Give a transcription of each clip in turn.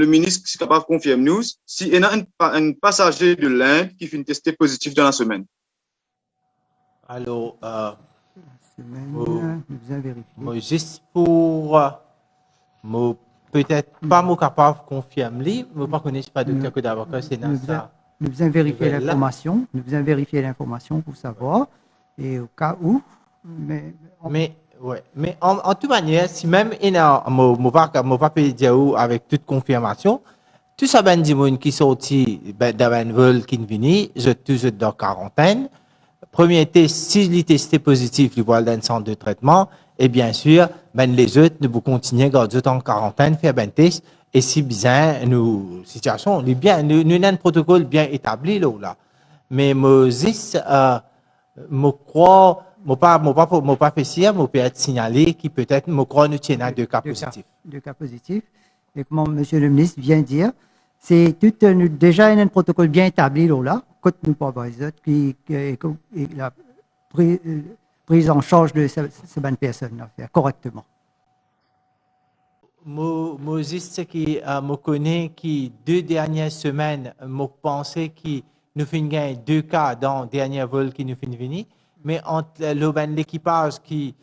le ministre est capable de confirmer nous si il y a un passager de l'Inde qui finit testé positif dans la semaine. Alors, juste pour peut-être pas moi capable de confirmer, mais pas connaître pas docteur que d'avocat, c'est dans ça. Nous devons vérifier l'information. Nous devons vérifier l'information pour savoir. Et au cas où. Mais en toute manière, si même il y a mon papa dire avec toute confirmation, tout ça ben du monde qui sorti d'un vol qui vient, je toujours dans quarantaine. Premier test, si il est testé positif, il va dans un centre de traitement. Et bien sûr, ben les autres, nous continuer à garder en quarantaine, faire un test. Et si bien, nous, situation, nous avons un protocole bien établi là. Mais Moses, je crois, je pas fait ça, je peux être signalé qui peut-être, je crois, nous tient à deux cas positifs. Deux cas positifs. Et comme Monsieur le ministre vient de dire, c'est tout déjà un protocole bien établi là. Quand nous pas les autres qui la prise en charge de ces bonnes personnes correctement. Moses, qui me connaît qui 2 dernières semaines, me pensais qui nous fait gagner 2 cas dans le dernier vol qui nous fait venir, mais entre l'équipage qui,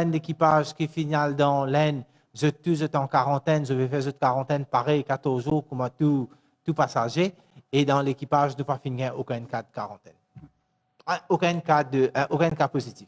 l'équipage qui final dans l'Inde, je suis en quarantaine, je vais faire cette quarantaine pareil 14 jours comme tout passager, et dans l'équipage, je ne pas finir aucun cas de quarantaine. Aucun cas positif.